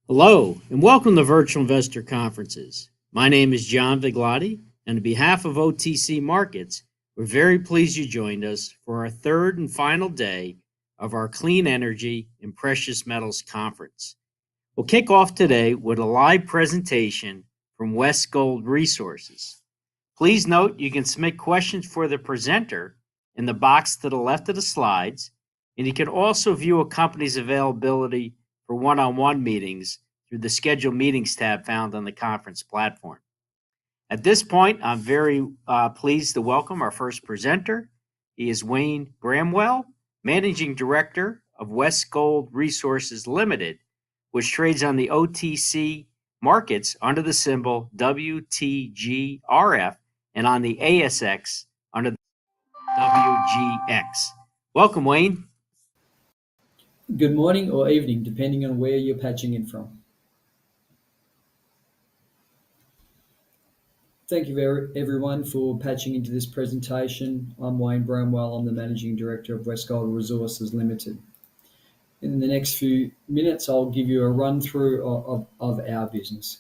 Hello, and welcome to Virtual Investor Conferences. My name is John Viglotti, and on behalf of OTC Markets, we're very pleased you joined us for our third and final day of our Clean Energy and Precious Metals Conference. We'll kick off today with a live presentation from WestGold Resources. Please note you can submit questions for the presenter in the box to the left of the slides, and you can also view a company's availability for one-on-one meetings through the Schedule Meetings tab found on the conference platform. At this point, I'm very pleased to welcome our first presenter. He is Wayne Bramwell, Managing Director of WestGold Resources Limited, which trades on the OTC markets under the symbol WTGRF and on the ASX under the WGX. Welcome, Wayne. Good morning or evening, depending on where you're patching in from. Thank you everyone for patching into this presentation. I'm Wayne Bramwell. I'm the Managing Director of WestGold Resources Limited. In the next few minutes, I'll give you a run through of our business.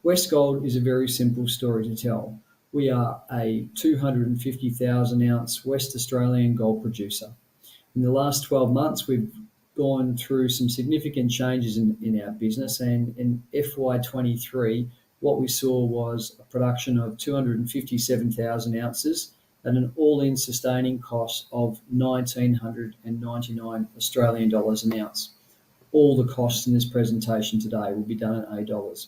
WestGold is a very simple story to tell. We are a 250,000 ounce West Australian gold producer. In the last 12 months, we've gone through some significant changes in our business, and in FY23, what we saw was a production of 257,000 ounces at an all-in sustaining cost of 1,999 Australian dollars an ounce. All the costs in this presentation today will be done in $8.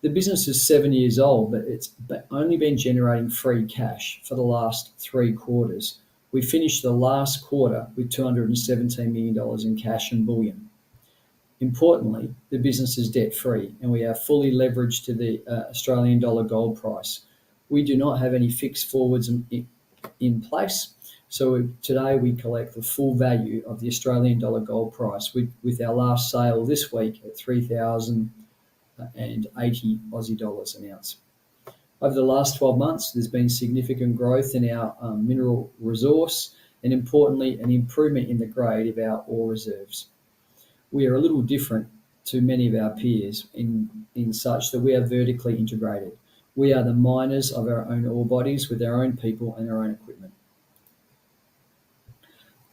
The business is 7 years old, but it's only been generating free cash for the last 3 quarters. We finished the last quarter with $217 million in cash and bullion. Importantly, the business is debt-free and we are fully leveraged to the Australian dollar gold price. We do not have any fixed forwards in place, so today we collect the full value of the Australian dollar gold price with our last sale this week at 3,080 Aussie dollars an ounce. Over the last 12 months, there's been significant growth in our mineral resource and, importantly, an improvement in the grade of our ore reserves. We are a little different to many of our peers in such that we are vertically integrated. We are the miners of our own ore bodies with our own people and our own equipment.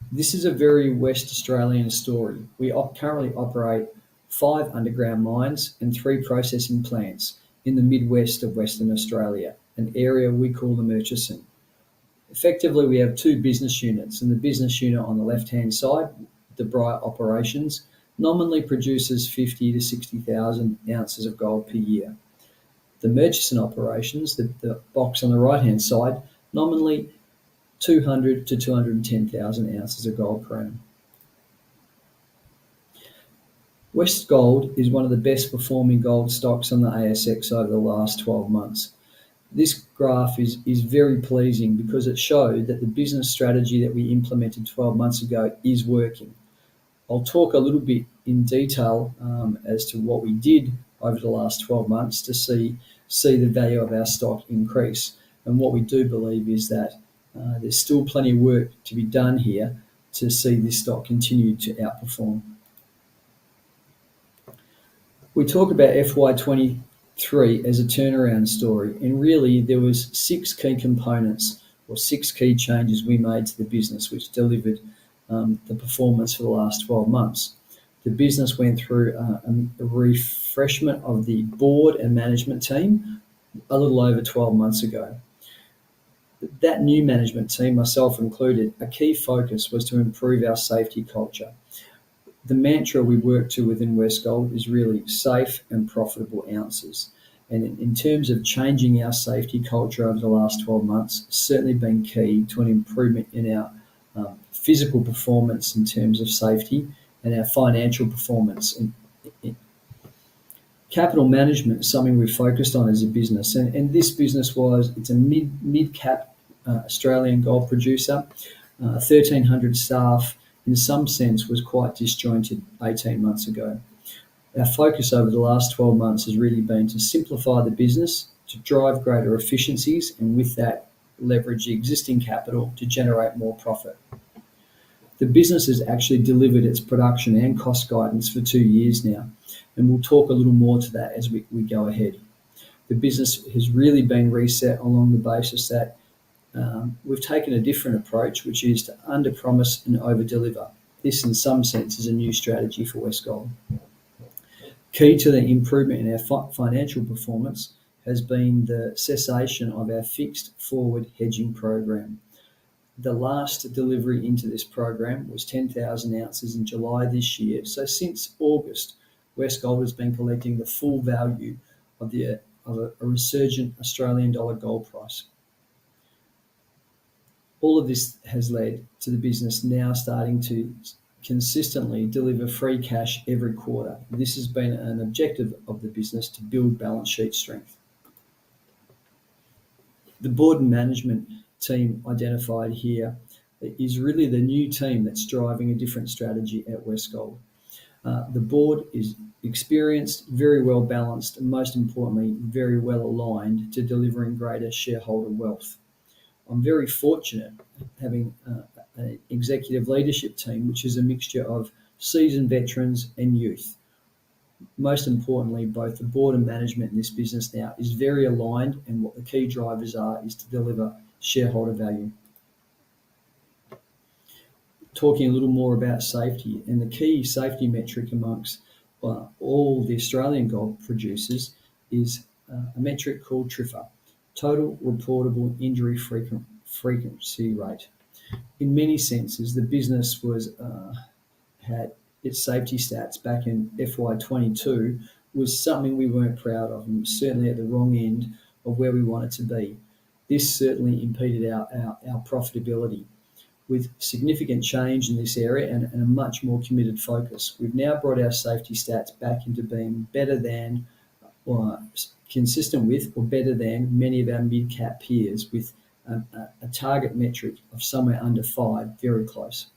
This is a very West Australian story. We currently operate 5 underground mines and 3 processing plants in the Midwest of Western Australia, an area we call the Murchison. Effectively, we have 2 business units, and the business unit on the left-hand side, the Bryah operations, nominally produces 50 to 60,000 ounces of gold per year. The Murchison operations, the box on the right-hand side, nominally 200 to 210,000 ounces of gold per annum. WestGold is one of the best performing gold stocks on the ASX over the last 12 months. This graph is very pleasing because it showed that the business strategy that we implemented 12 months ago is working. I'll talk a little bit in detail as to what we did over the last 12 months to see the value of our stock increase. And what we do believe is that there's still plenty of work to be done here to see this stock continue to outperform. We talk about FY23 as a turnaround story, and really there was 6 key components or 6 key changes we made to the business which delivered the performance for the last 12 months. The business went through a refreshment of the board and management team a little over 12 months ago. That new management team, myself included, a key focus was to improve our safety culture. The mantra we work to within WestGold is really safe and profitable ounces. And in terms of changing our safety culture over the last 12 months, it's certainly been key to an improvement in our physical performance in terms of safety and our financial performance. Capital management is something we've focused on as a business, and this business it's a mid-cap Australian gold producer, 1,300 staff. In some sense, was quite disjointed 18 months ago. Our focus over the last 12 months has really been to simplify the business, to drive greater efficiencies, and with that, leverage the existing capital to generate more profit. The business has actually delivered its production and cost guidance for 2 years now, and we'll talk a little more to that as we go ahead. The business has really been reset along the basis that we've taken a different approach, which is to under-promise and over-deliver. This, in some sense, is a new strategy for WestGold. Key to the improvement in our financial performance has been the cessation of our fixed forward hedging program. The last delivery into this program was 10,000 ounces in July this year. So since August, WestGold has been collecting the full value of a resurgent Australian dollar gold price. All of this has led to the business now starting to consistently deliver free cash every quarter. This has been an objective of the business to build balance sheet strength. The board and management team identified here is really the new team that's driving a different strategy at WestGold. The board is experienced, very well balanced, and most importantly, very well aligned to delivering greater shareholder wealth. I'm very fortunate having an executive leadership team, which is a mixture of seasoned veterans and youth. Most importantly, both the board and management in this business now is very aligned, and what the key drivers are is to deliver shareholder value. Talking a little more about safety, and the key safety metric amongst all the Australian gold producers is a metric called TRIFR, Total Reportable Injury Frequency Rate. In many senses, the business had its safety stats back in FY22 was something we weren't proud of, and certainly at the wrong end of where we wanted to be. This certainly impeded our profitability. With significant change in this area and a much more committed focus, we've now brought our safety stats back into being better than, or consistent with, or better than many of our mid-cap peers, with a target metric of somewhere under 5, very close.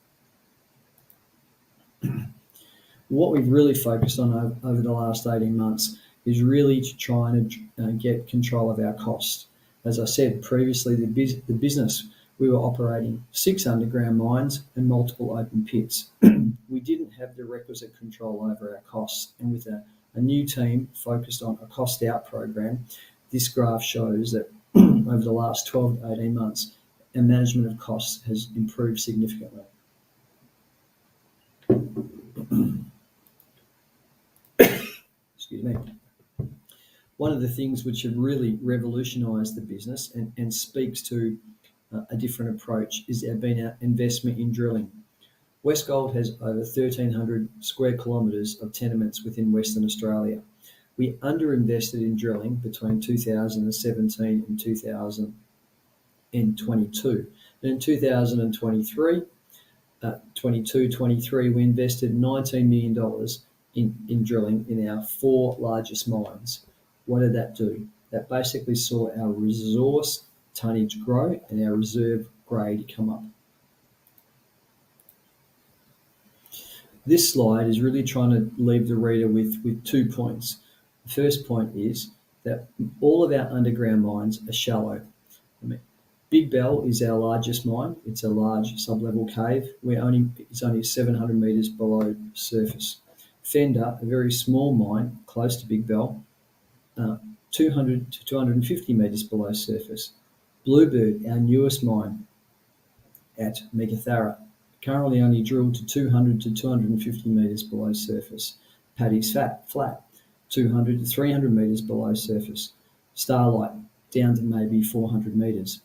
What we've really focused on over the last 18 months is really to try and get control of our costs. As I said previously, the business, we were operating 6 underground mines and multiple open pits. We didn't have the requisite control over our costs, and with a new team focused on a cost out program, this graph shows that over the last 12 to 18 months, our management of costs has improved significantly. Excuse me. One of the things which have really revolutionised the business and speaks to a different approach is been our investment in drilling. WestGold has over 1,300 square kilometres of tenements within Western Australia. We underinvested in drilling between 2017 and 2022. And in 2023, 22-23, we invested $19 million in drilling in our 4 largest mines. What did that do? That basically saw our resource tonnage grow and our reserve grade come up. This slide is really trying to leave the reader with 2 points. The first point is that all of our underground mines are shallow. Big Bell is our largest mine. It's a large sub-level cave. It's only 700 metres below surface. Fender, a very small mine close to Big Bell, 200 to 250 metres below surface. Bluebird, our newest mine at Meekatharra, currently only drilled to 200 to 250 metres below surface. Paddy's Flat, 200 to 300 metres below surface. Starlight, down to maybe 400 metres.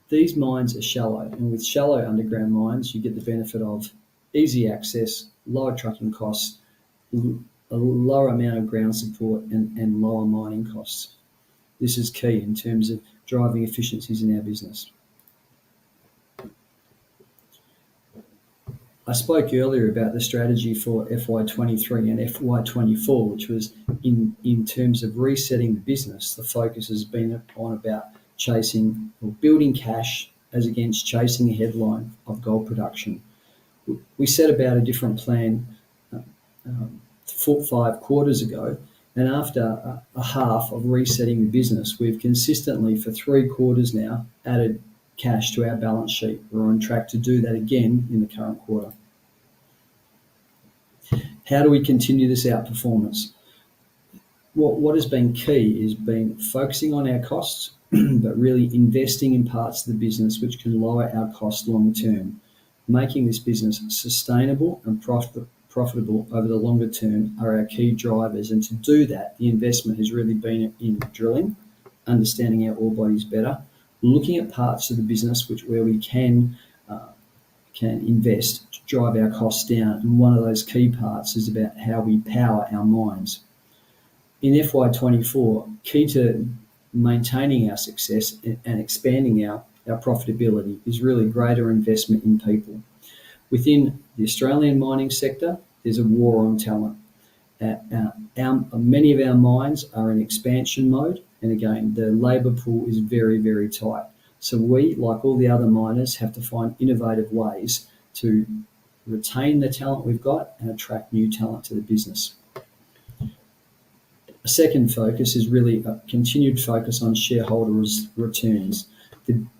These mines are shallow, and with shallow underground mines, you get the benefit of easy access, lower trucking costs, a lower amount of ground support, and lower mining costs. This is key in terms of driving efficiencies in our business. I spoke earlier about the strategy for FY23 and FY24, which was in terms of resetting the business. The focus has been on about chasing or building cash as against chasing a headline of gold production. We set about a different plan 5 quarters ago, and after a half of resetting the business, we've consistently for 3 quarters now added cash to our balance sheet. We're on track to do that again in the current quarter. How do we continue this outperformance? What has been key is been focusing on our costs, but really investing in parts of the business which can lower our costs long term. Making this business sustainable and profitable over the longer term are our key drivers. And to do that, the investment has really been in drilling, understanding our ore bodies better, looking at parts of the business where we can invest to drive our costs down. And one of those key parts is about how we power our mines. In FY24, key to maintaining our success and expanding our profitability is really greater investment in people. Within the Australian mining sector, there's a war on talent. Many of our mines are in expansion mode, and again, the labour pool is very, very tight. So we, like all the other miners, have to find innovative ways to retain the talent we've got and attract new talent to the business. A second focus is really a continued focus on shareholder returns.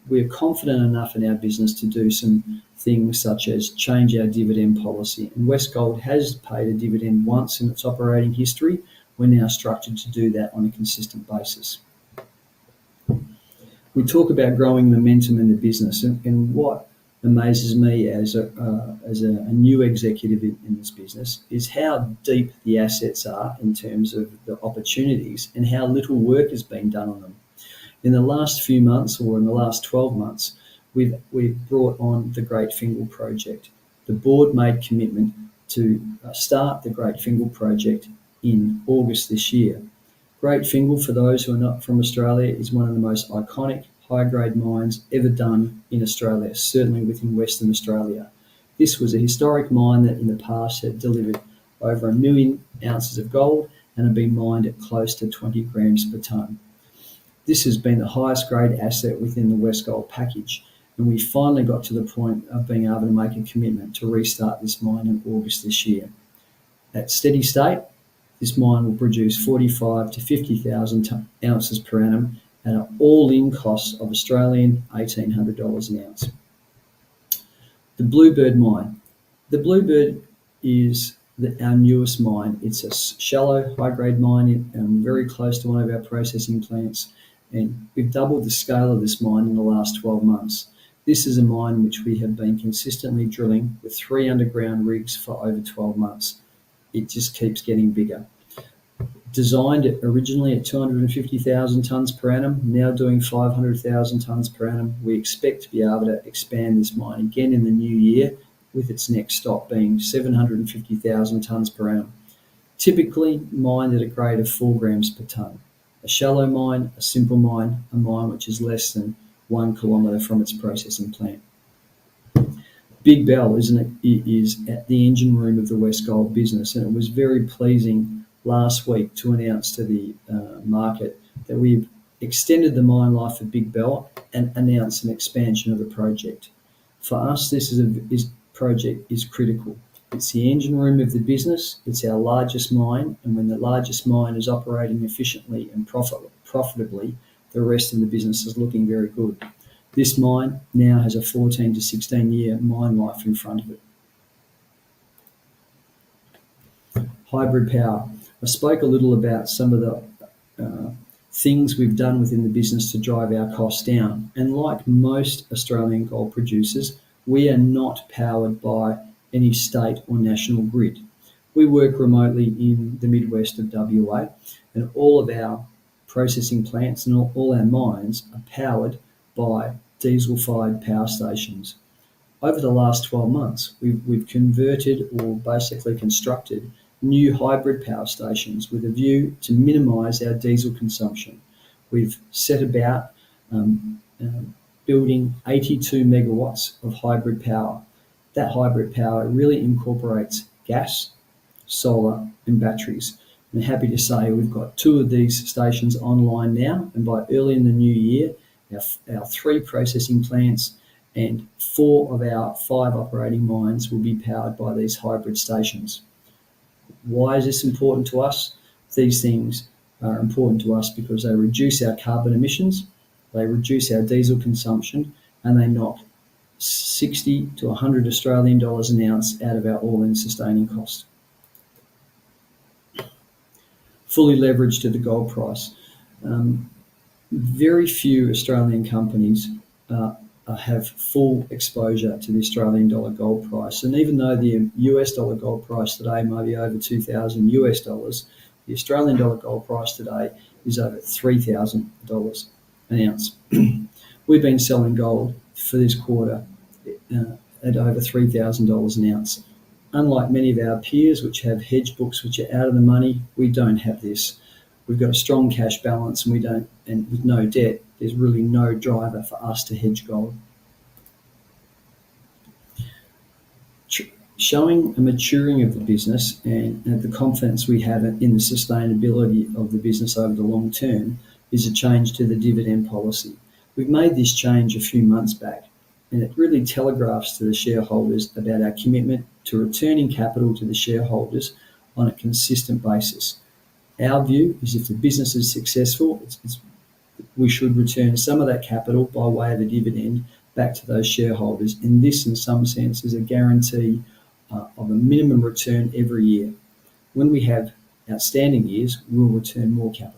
We're confident enough in our business to do some things such as change our dividend policy. And WestGold has paid a dividend once in its operating history. We're now structured to do that on a consistent basis. We talk about growing momentum in the business, and what amazes me as a new executive in this business is how deep the assets are in terms of the opportunities and how little work has been done on them. In the last few months, or in the last 12 months, we've brought on the Great Fingal project. The board made commitment to start the Great Fingal project in August this year. Great Fingal, for those who are not from Australia, is one of the most iconic high-grade mines ever done in Australia, certainly within Western Australia. This was a historic mine that in the past had delivered over 1 million ounces of gold and had been mined at close to 20 grams per tonne. This has been the highest grade asset within the WestGold package, and we finally got to the point of being able to make a commitment to restart this mine in August this year. At steady state, this mine will produce 45 to 50,000 ounces per annum at an all-in cost of Australian $1,800 an ounce. The Bluebird mine. The Bluebird is our newest mine. It's a shallow, high-grade mine very close to one of our processing plants, and we've doubled the scale of this mine in the last 12 months. This is a mine which we have been consistently drilling with 3 underground rigs for over 12 months. It just keeps getting bigger. Designed originally at 250,000 tonnes per annum, now doing 500,000 tonnes per annum. We expect to be able to expand this mine again in the new year, with its next stop being 750,000 tonnes per annum. Typically mined at a grade of 4 grams per tonne. A shallow mine, a simple mine, a mine which is less than 1 kilometre from its processing plant. Big Bell is at the engine room of the WestGold business, and it was very pleasing last week to announce to the market that we've extended the mine life of Big Bell and announced an expansion of the project. For us, this project is critical. It's the engine room of the business. It's our largest mine, and when the largest mine is operating efficiently and profitably, the rest of the business is looking very good. This mine now has a 14 to 16-year mine life in front of it. Hybrid power. I spoke a little about some of the things we've done within the business to drive our costs down. And like most Australian gold producers, we are not powered by any state or national grid. We work remotely in the Midwest of WA, and all of our processing plants and all our mines are powered by diesel-fired power stations. Over the last 12 months, we've converted or basically constructed new hybrid power stations with a view to minimise our diesel consumption. We've set about building 82 megawatts of hybrid power. That hybrid power really incorporates gas, solar and batteries. I'm happy to say we've got 2 of these stations online now, and by early in the new year, our 3 processing plants and 4 of our 5 operating mines will be powered by these hybrid stations. Why is this important to us? These things are important to us because they reduce our carbon emissions, they reduce our diesel consumption, and they knock 60 to 100 Australian dollars an ounce out of our all-in sustaining cost. Fully leveraged to the gold price. Very few Australian companies have full exposure to the Australian dollar gold price. And even though the US dollar gold price today may be over 2,000 US dollars, the Australian dollar gold price today is over $3,000 an ounce. We've been selling gold for this quarter at over $3,000 an ounce. Unlike many of our peers, which have hedge books which are out of the money, we don't have this. We've got a strong cash balance, and with no debt, there's really no driver for us to hedge gold. Showing a maturing of the business and the confidence we have in the sustainability of the business over the long term is a change to the dividend policy. We've made this change a few months back, and it really telegraphs to the shareholders about our commitment to returning capital to the shareholders on a consistent basis. Our view is if the business is successful, we should return some of that capital by way of a dividend back to those shareholders. And this, in some sense, is a guarantee of a minimum return every year. When we have outstanding years, we'll return more capital.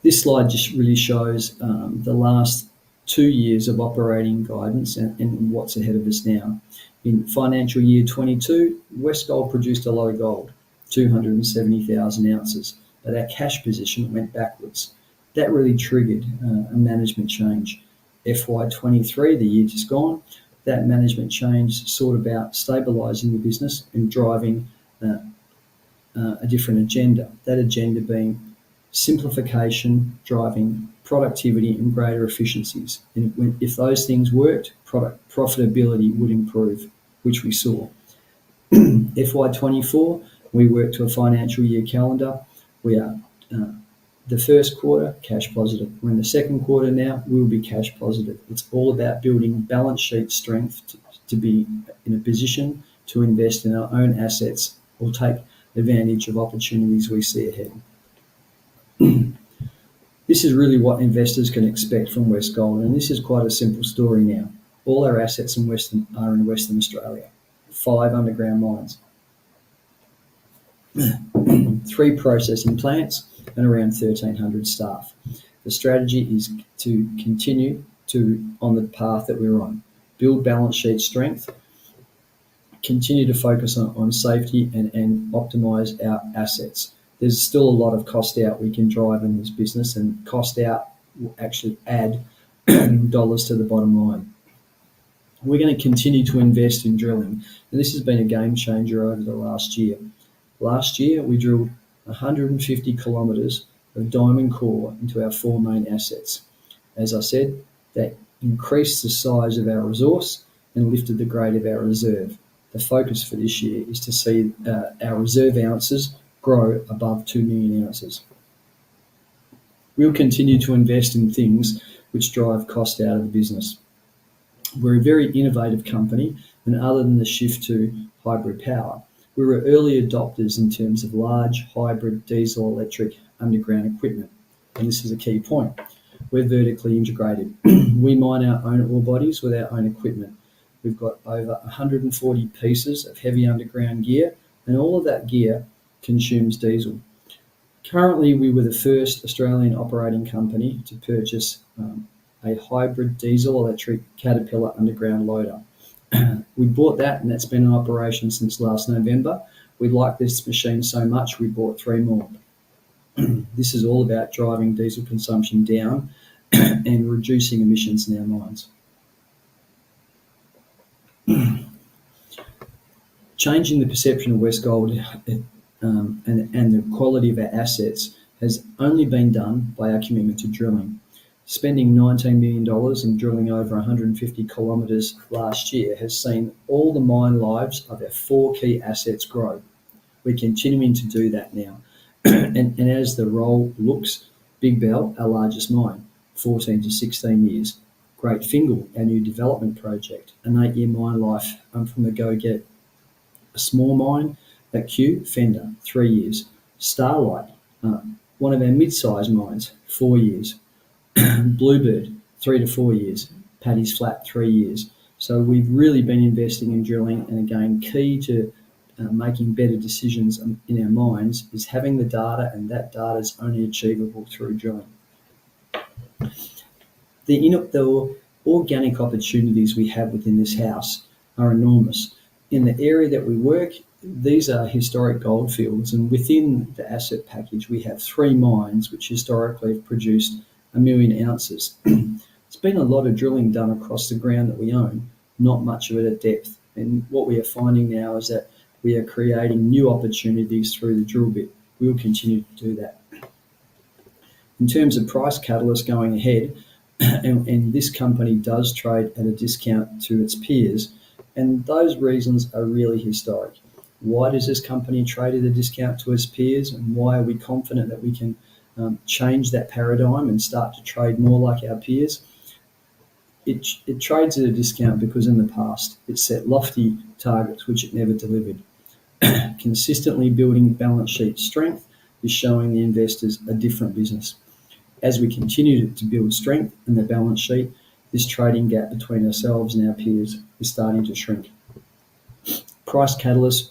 This slide just really shows the last 2 years of operating guidance and what's ahead of us now. In financial year 22, WestGold produced a lot of gold, 270,000 ounces, but our cash position went backwards. That really triggered a management change. FY23, the year just gone, that management change sought about stabilising the business and driving a different agenda. That agenda being simplification, driving productivity and greater efficiencies. And if those things worked, profitability would improve, which we saw. FY24, we worked to a financial year calendar. We are the first quarter cash positive. We're in the second quarter now, we'll be cash positive. It's all about building balance sheet strength to be in a position to invest in our own assets or take advantage of opportunities we see ahead. This is really what investors can expect from WestGold, and this is quite a simple story now. All our assets are in Western Australia. 5 underground mines, 3 processing plants, and around 1,300 staff. The strategy is to continue on the path that we're on. Build balance sheet strength, continue to focus on safety and optimise our assets. There's still a lot of cost out we can drive in this business, and cost out will actually add dollars to the bottom line. We're going to continue to invest in drilling, and this has been a game changer over the last year. Last year, we drilled 150 kilometres of diamond core into our 4 main assets. As I said, that increased the size of our resource and lifted the grade of our reserve. The focus for this year is to see our reserve ounces grow above 2 million ounces. We'll continue to invest in things which drive cost out of the business. We're a very innovative company, and other than the shift to hybrid power, we were early adopters in terms of large hybrid diesel electric underground equipment. And this is a key point. We're vertically integrated. We mine our own ore bodies with our own equipment. We've got over 140 pieces of heavy underground gear, and all of that gear consumes diesel. Currently, we were the first Australian operating company to purchase a hybrid diesel-electric Caterpillar underground loader. We bought that, and that's been in operation since last November. We like this machine so much, we bought 3 more. This is all about driving diesel consumption down and reducing emissions in our mines. Changing the perception of WestGold and the quality of our assets has only been done by our commitment to drilling. Spending $19 million and drilling over 150 kilometres last year has seen all the mine lives of our 4 key assets grow. We're continuing to do that now. and as the roll looks, Big Bell, our largest mine, 14 to 16 years. Great Fingal, our new development project, an 8-year mine life from the go-get. A small mine at Kew, Fender, 3 years. Starlight, one of our mid-sized mines, 4 years. Bluebird, 3 to 4 years. Paddy's Flat, 3 years. So we've really been investing in drilling, and again, key to making better decisions in our minds is having the data, and that data is only achievable through drilling. The organic opportunities we have within this house are enormous. In the area that we work, these are historic gold fields, and within the asset package, we have 3 mines which historically have produced 1 million ounces. There's been a lot of drilling done across the ground that we own, not much of it at depth. And what we are finding now is that we are creating new opportunities through the drill bit. We will continue to do that. In terms of price catalyst going ahead, and this company does trade at a discount to its peers, and those reasons are really historic. Why does this company trade at a discount to its peers, and why are we confident that we can change that paradigm and start to trade more like our peers? It trades at a discount because in the past it set lofty targets which it never delivered. Consistently building balance sheet strength is showing the investors a different business. As we continue to build strength in the balance sheet, this trading gap between ourselves and our peers is starting to shrink. Price catalyst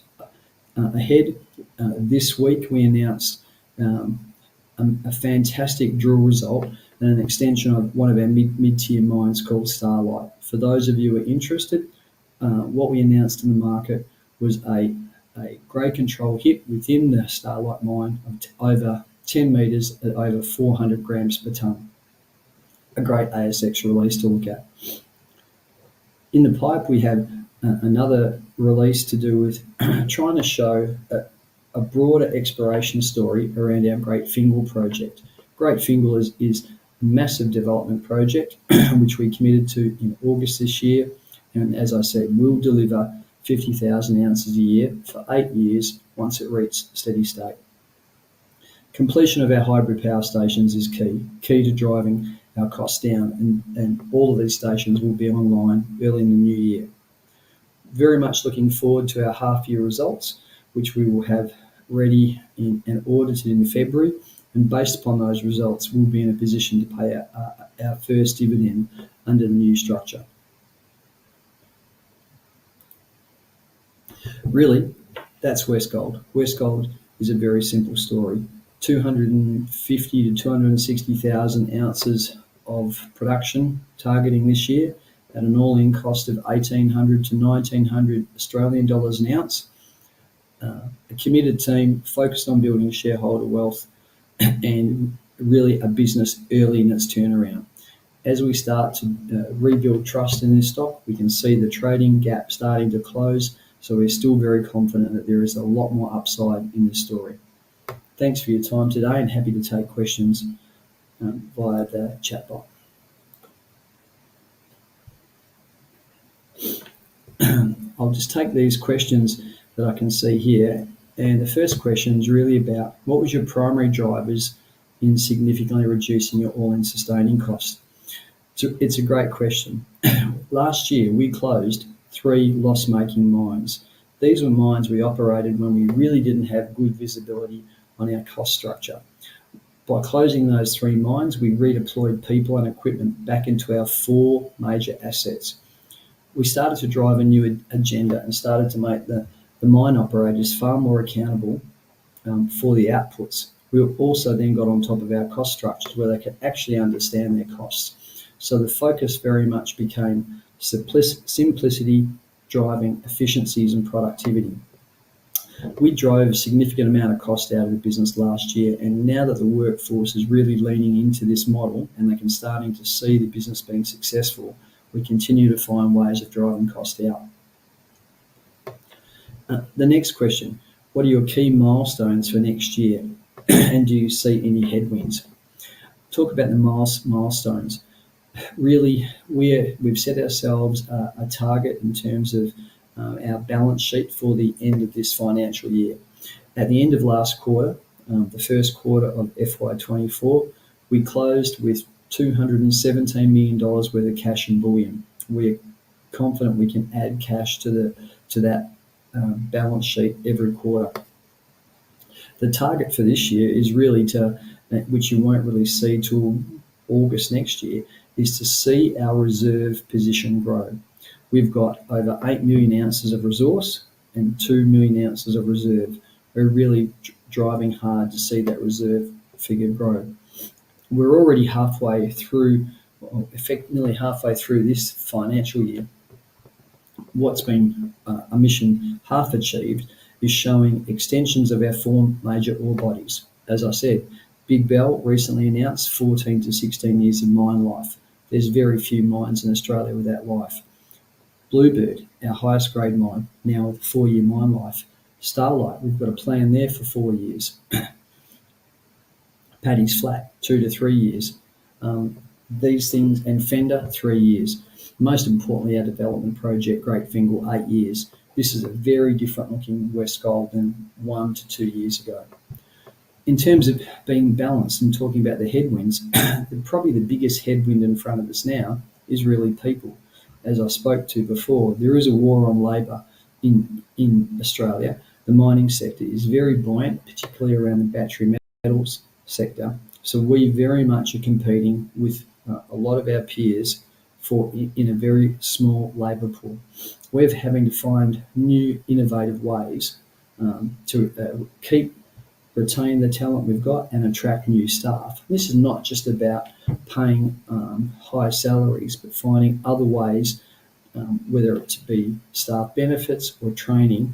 ahead. This week we announced a fantastic drill result and an extension of one of our mid-tier mines called Starlight. For those of you who are interested, what we announced in the market was a grade control hit within the Starlight mine of over 10 metres at over 400 grams per tonne. A great ASX release to look at. In the pipe, we have another release to do with trying to show a broader exploration story around our Great Fingal project. Great Fingal is a massive development project which we committed to in August this year, and as I said, will deliver 50,000 ounces a year for 8 years once it reaches steady state. Completion of our hybrid power stations is key to driving our costs down, and all of these stations will be online early in the new year. Very much looking forward to our half-year results, which we will have ready and audited in February, and based upon those results, we'll be in a position to pay our first dividend under the new structure. Really, that's WestGold. WestGold is a very simple story. 250 to 260,000 ounces of production targeting this year at an all-in cost of 1,800 to 1,900 Australian dollars an ounce. A committed team focused on building shareholder wealth and really a business early in its turnaround. As we start to rebuild trust in this stock, we can see the trading gap starting to close, so we're still very confident that there is a lot more upside in this story. Thanks for your time today, and happy to take questions via the chat bot. I'll just take these questions that I can see here, and the first question is really about what was your primary drivers in significantly reducing your all-in sustaining costs? It's a great question. Last year we closed 3 loss-making mines. These were mines we operated when we really didn't have good visibility on our cost structure. By closing those 3 mines, we redeployed people and equipment back into our 4 major assets. We started to drive a new agenda and started to make the mine operators far more accountable for the outputs. We also then got on top of our cost structures where they could actually understand their costs. So the focus very much became simplicity, driving efficiencies and productivity. We drove a significant amount of cost out of the business last year, and now that the workforce is really leaning into this model and they can starting to see the business being successful, we continue to find ways of driving cost out. The next question, what are your key milestones for next year and do you see any headwinds? Talk about the milestones. Really, we've set ourselves a target in terms of our balance sheet for the end of this financial year. At the end of last quarter, the first quarter of FY24, we closed with $217 million worth of cash and bullion. We're confident we can add cash to that balance sheet every quarter. The target for this year is really which you won't really see till August next year is to see our reserve position grow. We've got over 8 million ounces of resource and 2 million ounces of reserve. We're really driving hard to see that reserve figure grow. We're already nearly halfway through this financial year. What's been a mission half achieved is showing extensions of our 4 major ore bodies. As I said, Big Bell recently announced 14 to 16 years of mine life. There's very few mines in Australia with that life. Bluebird, our highest grade mine, now with a 4-year mine life. Starlight, we've got a plan there for 4 years. Paddy's Flat, 2 to 3 years. These things, and Fender, 3 years. Most importantly, our development project, Great Fingal, 8 years. This is a very different looking WestGold than 1 to 2 years ago. In terms of being balanced and talking about the headwinds, probably the biggest headwind in front of us now is really people. As I spoke to before, there is a war on labour in Australia. The mining sector is very buoyant, particularly around the battery metals sector. So we very much are competing with a lot of our peers in a very small labour pool. We're having to find new innovative ways to retain the talent we've got and attract new staff. This is not just about paying high salaries, but finding other ways, whether it be staff benefits or training,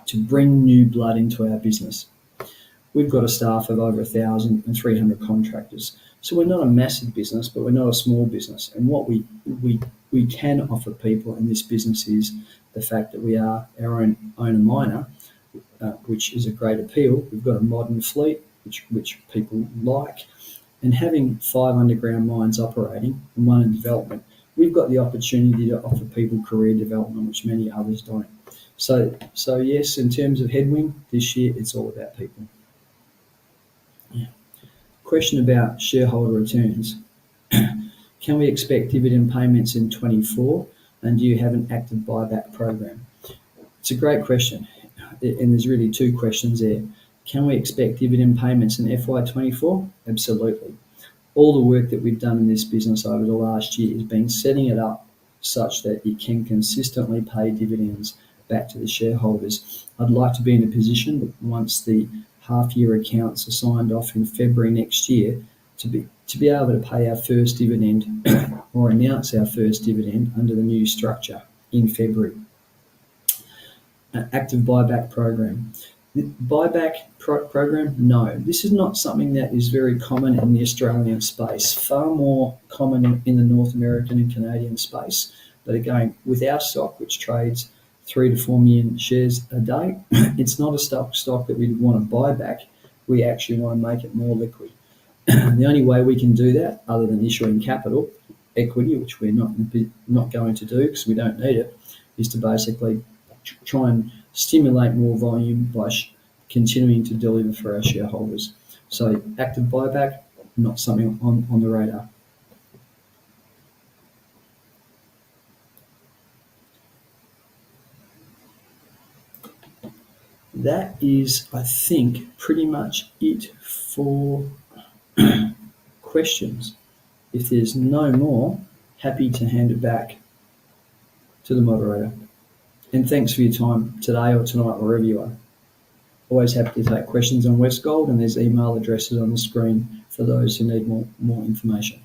to bring new blood into our business. We've got a staff of over 1,300 contractors. So we're not a massive business, but we're not a small business. And what we can offer people in this business is the fact that we are our own owner miner, which is a great appeal. We've got a modern fleet, which people like. And having 5 underground mines operating and 1 in development, we've got the opportunity to offer people career development, which many others don't. So yes, in terms of headwind, this year it's all about people. Yeah. Question about shareholder returns. Can we expect dividend payments in 24? And do you have an active buyback program? It's a great question. And there's really 2 questions there. Can we expect dividend payments in FY24? Absolutely. All the work that we've done in this business over the last year has been setting it up such that it can consistently pay dividends back to the shareholders. I'd like to be in a position that once the half-year accounts are signed off in February next year to be able to pay our first dividend or announce our first dividend under the new structure in February. Active buyback program. Program? No. This is not something that is very common in the Australian space, far more common in the North American and Canadian space. But again, with our stock, which trades 3 to 4 million shares a day, it's not a stock that we want to buy back. We actually want to make it more liquid. The only way we can do that, other than issuing capital, equity, which we're not going to do because we don't need it, is to basically try and stimulate more volume by continuing to deliver for our shareholders. So active buyback, not something on the radar. That is, I think, pretty much it for questions. If there's no more, happy to hand it back to the moderator. And thanks for your time today or tonight, wherever you are. Always happy to take questions on WestGold, and there's email addresses on the screen for those who need more information.